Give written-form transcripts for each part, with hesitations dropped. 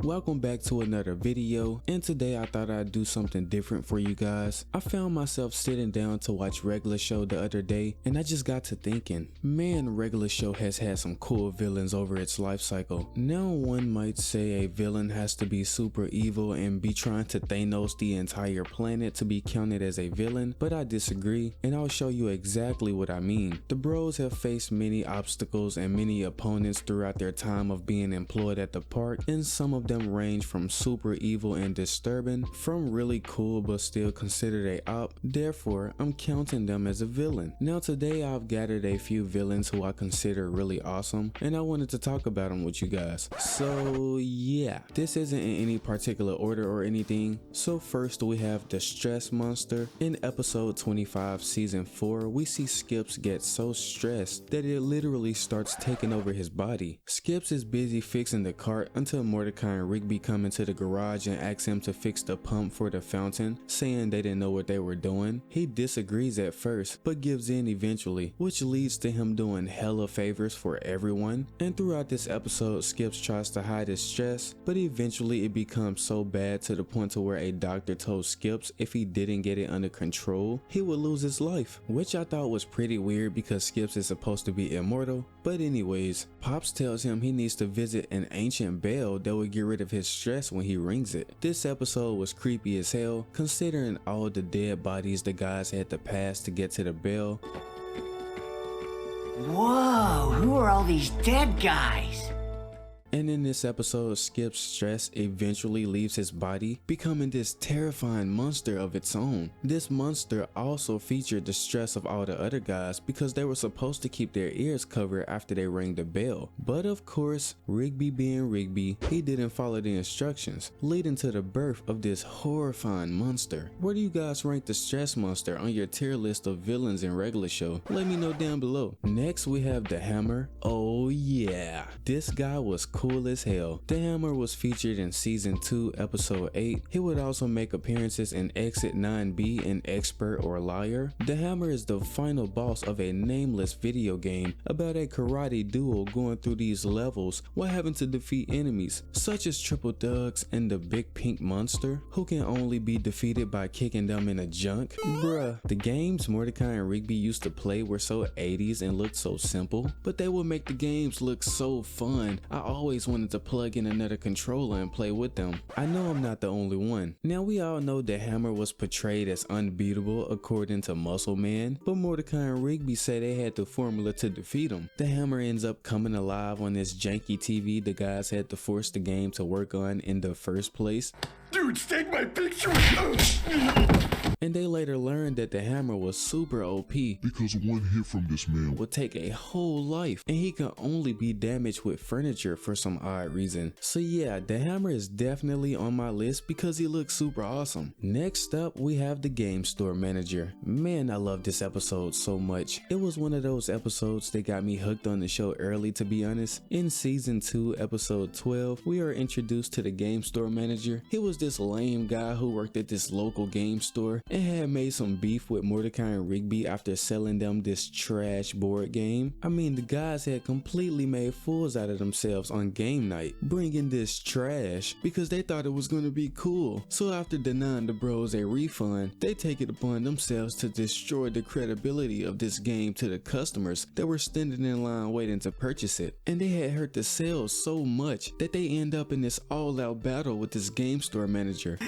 Welcome back to another video, and today I thought I'd do something different for you guys. I found myself sitting down to watch Regular Show the other day, and I just got to thinking, man, Regular Show has had some cool villains over its life cycle. Now one might say a villain has to be super evil and be trying to Thanos the entire planet to be counted as a villain, but I disagree, and I'll show you exactly what I mean. The bros have faced many obstacles and many opponents throughout their time of being employed at the park, and some of them range from super evil and disturbing, from really cool but still considered a op. Therefore, I'm counting them as a villain. Now today I've gathered a few villains who I consider really awesome, and I wanted to talk about them with you guys. So yeah, this isn't in any particular order or anything. So first we have the Stress Monster. In episode 25 season 4, we see Skips get so stressed that it literally starts taking over his body. Skips is busy fixing the cart until Mordecai and Rigby come into the garage and ask him to fix the pump for the fountain, saying they didn't know what they were doing. He disagrees at first, but gives in eventually, which leads to him doing hella favors for everyone. And throughout this episode, Skips tries to hide his stress, but eventually it becomes so bad to the point to where a doctor told Skips if he didn't get it under control, he would lose his life, which I thought was pretty weird because Skips is supposed to be immortal. But anyways, Pops tells him he needs to visit an ancient bell that would get rid of his stress when he rings it. This episode was creepy as hell, considering all the dead bodies the guys had to pass to get to the bell. Whoa, who are all these dead guys? And in this episode, Skip's stress eventually leaves his body, becoming this terrifying monster of its own. This monster also featured the stress of all the other guys because they were supposed to keep their ears covered after they rang the bell. But of course, Rigby being Rigby, he didn't follow the instructions, leading to the birth of this horrifying monster. Where do you guys rank the Stress Monster on your tier list of villains in Regular Show? Let me know down below. Next we have the Hammer. Oh yeah, this guy was cool as hell. The Hammer was featured in season 2 episode 8. He would also make appearances in Exit 9B and Expert or Liar. The Hammer is the final boss of a nameless video game about a karate duo going through these levels while having to defeat enemies such as Triple Thugs and the Big Pink Monster, who can only be defeated by kicking them in a junk. Bruh, the games Mordecai and Rigby used to play were so 80s and looked so simple, but they would make the games look so fun. I always wanted to plug in another controller and play with them. I know I'm not the only one. Now we all know the Hammer was portrayed as unbeatable according to Muscle Man, but Mordecai and Rigby say they had the formula to defeat him. The Hammer ends up coming alive on this janky TV the guys had to force the game to work on in the first place. Dude, take my picture! And they later learned that the Hammer was super OP Because one hit from this man would take a whole life, and he can only be damaged with furniture for some odd reason. So yeah, the Hammer is definitely on my list because he looks super awesome. Next up we have the Game Store Manager. Man, I love this episode so much. It was one of those episodes that got me hooked on the show early, to be honest. In season 2 episode 12, we are introduced to the Game Store Manager. He was this lame guy who worked at this local game store and had made some beef with Mordecai and Rigby after selling them this trash board game. I mean, the guys had completely made fools out of themselves on game night, bringing this trash because they thought it was going to be cool. So after denying the bros a refund, they take it upon themselves to destroy the credibility of this game to the customers that were standing in line waiting to purchase it. And they had hurt the sales so much that they end up in this all-out battle with this game store manager.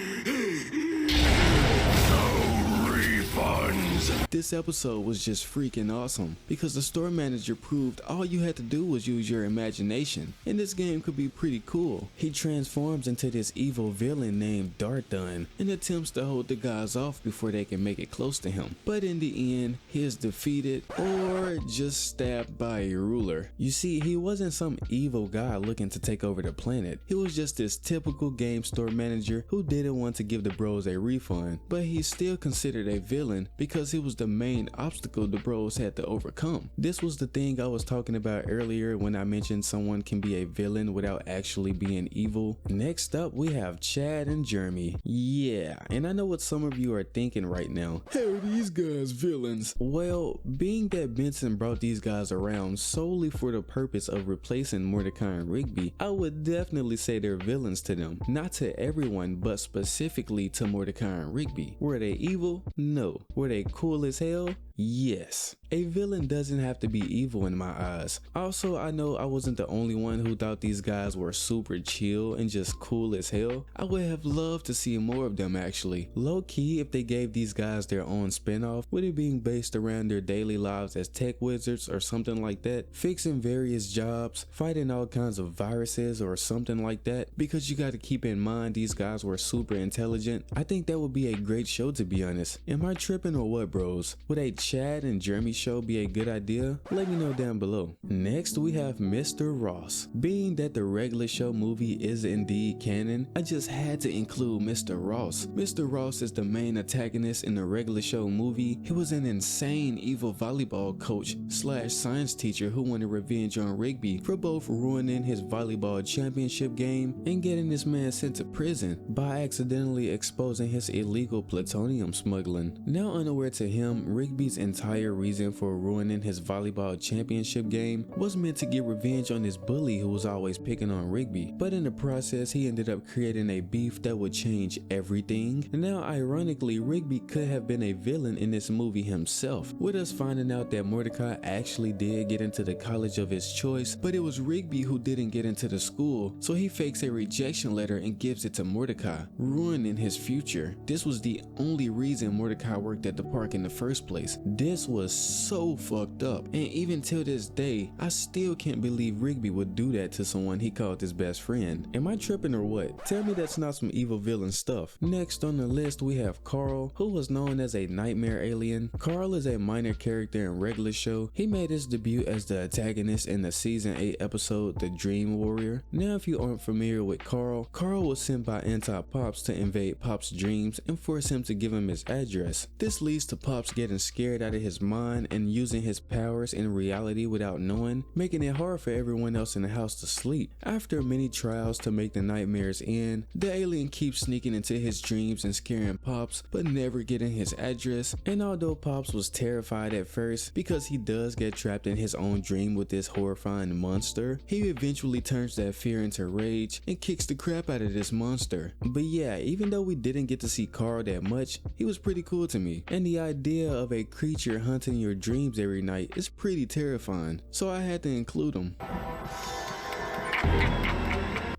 This episode was just freaking awesome because the store manager proved all you had to do was use your imagination, and this game could be pretty cool. He transforms into this evil villain named Darthun and attempts to hold the guys off before they can make it close to him, but in the end he is defeated or just stabbed by a ruler. You see, he wasn't some evil guy looking to take over the planet. He was just this typical game store manager who didn't want to give the bros a refund, but he's still considered a villain because he was the main obstacle the bros had to overcome. This was the thing I was talking about earlier when I mentioned someone can be a villain without actually being evil. Next up, we have Chad and Jeremy. Yeah, and I know what some of you are thinking right now. How are these guys villains? Well, being that Benson brought these guys around solely for the purpose of replacing Mordecai and Rigby, I would definitely say they're villains to them. Not to everyone, but specifically to Mordecai and Rigby. Were they evil? No. Were they cool as hell? Yes. A villain doesn't have to be evil in my eyes. Also, I know I wasn't the only one who thought these guys were super chill and just cool as hell. I would have loved to see more of them actually. Low key, if they gave these guys their own spinoff, with it being based around their daily lives as tech wizards or something like that, fixing various jobs, fighting all kinds of viruses or something like that, because you gotta keep in mind these guys were super intelligent. I think that would be a great show, to be honest. Am I tripping or what, bros? Would a Chad and Jeremy show be a good idea? Let me know down below. Next, we have Mr. Ross. Being that the regular show movie is indeed canon, I just had to include Mr. Ross. Mr. Ross is the main antagonist in the regular show movie. He was an insane evil volleyball coach / science teacher who wanted revenge on Rigby for both ruining his volleyball championship game and getting this man sent to prison by accidentally exposing his illegal plutonium smuggling. Now unaware to him, Rigby's entire reason for ruining his volleyball championship game was meant to get revenge on his bully who was always picking on Rigby, but in the process he ended up creating a beef that would change everything. Now ironically, Rigby could have been a villain in this movie himself, with us finding out that Mordecai actually did get into the college of his choice, but it was Rigby who didn't get into the school, so he fakes a rejection letter and gives it to Mordecai, ruining his future. This was the only reason Mordecai worked at the park in the first place. This was so fucked up, and even till this day, I still can't believe Rigby would do that to someone he called his best friend. Am I tripping or what? Tell me that's not some evil villain stuff. Next on the list, we have Carl, who was known as a nightmare alien. Carl is a minor character in regular show. He made his debut as the antagonist in the season 8 episode The Dream Warrior. Now if you aren't familiar with Carl, Carl was sent by Anti-Pops to invade Pop's dreams and force him to give him his address. This leads to Pops getting scared out of his mind and using his powers in reality without knowing, making it hard for everyone else in the house to sleep. After many trials to make the nightmares end, the alien keeps sneaking into his dreams and scaring Pops, but never getting his address. And although Pops was terrified at first because he does get trapped in his own dream with this horrifying monster, he eventually turns that fear into rage and kicks the crap out of this monster. But yeah, even though we didn't get to see Carl that much, he was pretty cool to me, and the idea of a creature hunting your dreams every night is pretty terrifying, so I had to include him.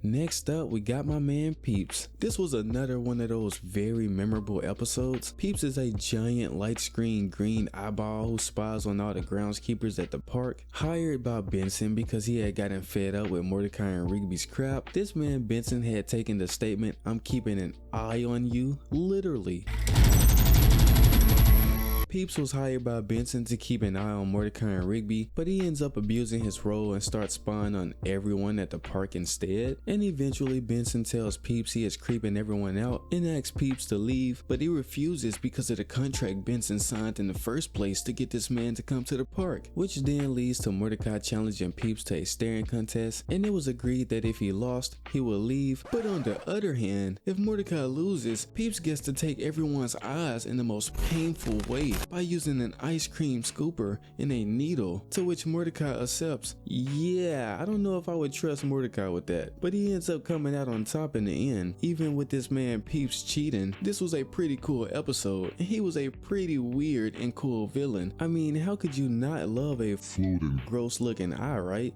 Next up, we got my man Peeps. This was another one of those very memorable episodes. Peeps is a giant light screen green eyeball who spies on all the groundskeepers at the park. Hired by Benson because he had gotten fed up with Mordecai and Rigby's crap, this man Benson had taken the statement, "I'm keeping an eye on you," literally. Peeps was hired by Benson to keep an eye on Mordecai and Rigby, but he ends up abusing his role and starts spying on everyone at the park instead. And eventually Benson tells Peeps he is creeping everyone out and asks Peeps to leave, but he refuses because of the contract Benson signed in the first place to get this man to come to the park, which then leads to Mordecai challenging Peeps to a staring contest, and it was agreed that if he lost, he will leave. But on the other hand, if Mordecai loses, Peeps gets to take everyone's eyes in the most painful way by using an ice cream scooper and a needle, to which Mordecai accepts. Yeah, I don't know if I would trust Mordecai with that, but he ends up coming out on top in the end. Even with this man Peeps cheating, this was a pretty cool episode, and he was a pretty weird and cool villain. I mean, how could you not love a floating gross looking eye, right?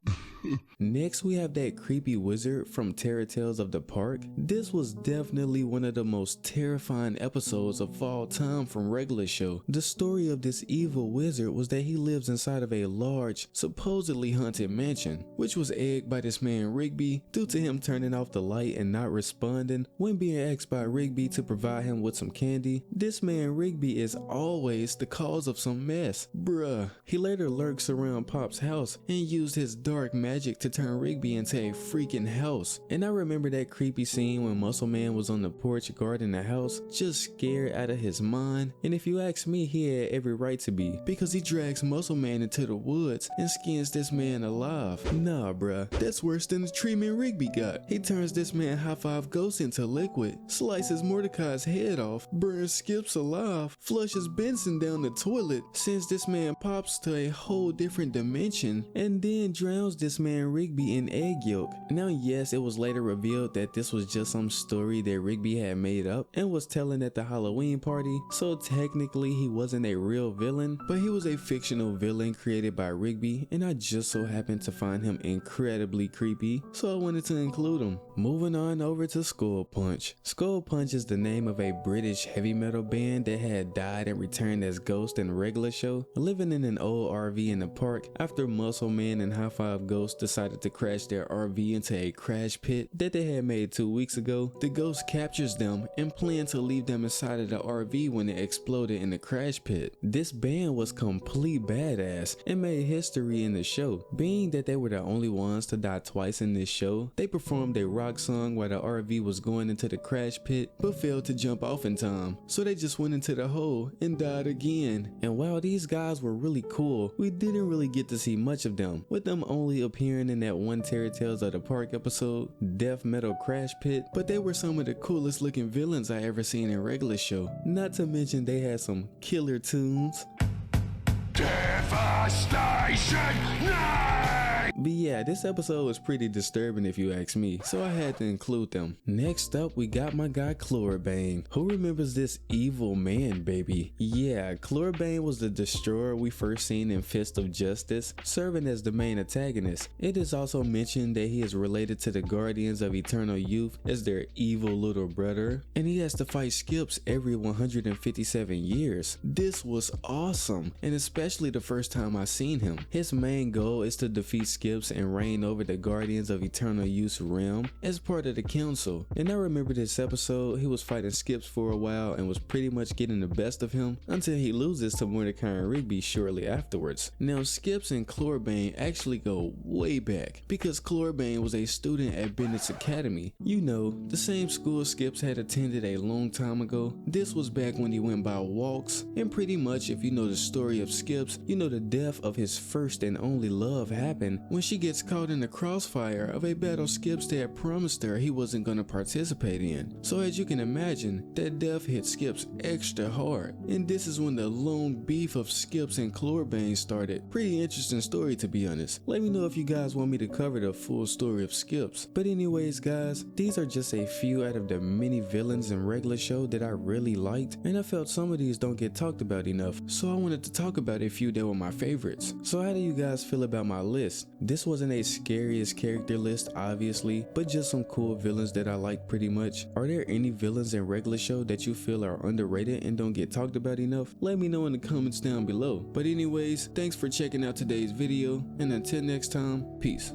Next, we have that creepy wizard from Terror Tales of the Park. This was definitely one of the most terrifying episodes of all time from regular show. The story of this evil wizard was that he lives inside of a large, supposedly haunted mansion, which was egged by this man Rigby due to him turning off the light and not responding when being asked by Rigby to provide him with some candy. This man Rigby is always the cause of some mess. Bruh. He later lurks around Pop's house and used his dark magic magic to turn Rigby into a freaking house. And I remember that creepy scene when Muscle Man was on the porch guarding the house, just scared out of his mind. And if you ask me, he had every right to be, because he drags Muscle Man into the woods and skins this man alive. Nah bruh, that's worse than the treatment Rigby got. He turns this man High Five Ghost into liquid, slices Mordecai's head off, burns Skips alive, flushes Benson down the toilet, sends this man Pops to a whole different dimension, and then drowns this man Rigby in egg yolk. Now yes, it was later revealed that this was just some story that Rigby had made up and was telling at the Halloween party, so technically he wasn't a real villain, but he was a fictional villain created by Rigby, and I just so happened to find him incredibly creepy, so I wanted to include him. Moving on over to Skull Punch. Skull Punch is the name of a British heavy metal band that had died and returned as Ghost in Regular Show, living in an old RV in the park after Muscle Man and High Five Ghost decided to crash their RV into a crash pit that they had made 2 weeks ago. The ghost captures them and planned to leave them inside of the RV when it exploded in the crash pit. This band was complete badass and made history in the show. Being that they were the only ones to die twice in this show, they performed a rock song while the RV was going into the crash pit but failed to jump off in time, so they just went into the hole and died again. And while these guys were really cool, we didn't really get to see much of them, with them only appearing in that one Terror Tales of the Park episode, Death Metal Crash Pit, but they were some of the coolest looking villains I ever seen in Regular Show. Not to mention they had some killer tunes. Devastation Night! But yeah, this episode was pretty disturbing if you ask me, so I had to include them. Next up, we got my guy Clorebane. Who remembers this evil man, baby? Yeah, Clorebane was the destroyer we first seen in Fist of Justice, serving as the main antagonist. It is also mentioned that he is related to the Guardians of Eternal Youth as their evil little brother, and he has to fight Skips every 157 years. This was awesome, and especially the first time I seen him. His main goal is to defeat Skips and reign over the Guardians of Eternal Youth's realm as part of the council. And I remember this episode, he was fighting Skips for a while and was pretty much getting the best of him until he loses to Mordecai and Rigby shortly afterwards. Now Skips and Clorebane actually go way back, because Clorebane was a student at Bennett's Academy. You know, the same school Skips had attended a long time ago. This was back when he went by walks, and pretty much if you know the story of Skips, you know the death of his first and only love happened when she gets caught in the crossfire of a battle Skips had promised her he wasn't going to participate in. So as you can imagine, that death hit Skips extra hard, and this is when the long beef of Skips and Clorebane started. Pretty interesting story, to be honest. Let me know if you guys want me to cover the full story of Skips. But anyways guys, these are just a few out of the many villains in Regular Show that I really liked, and I felt some of these don't get talked about enough, so I wanted to talk about a few that were my favorites. So how do you guys feel about my list? This wasn't a scariest character list obviously, but just some cool villains that I like pretty much. Are there any villains in Regular Show that you feel are underrated and don't get talked about enough? Let me know in the comments down below. But anyways, thanks for checking out today's video, and until next time, peace.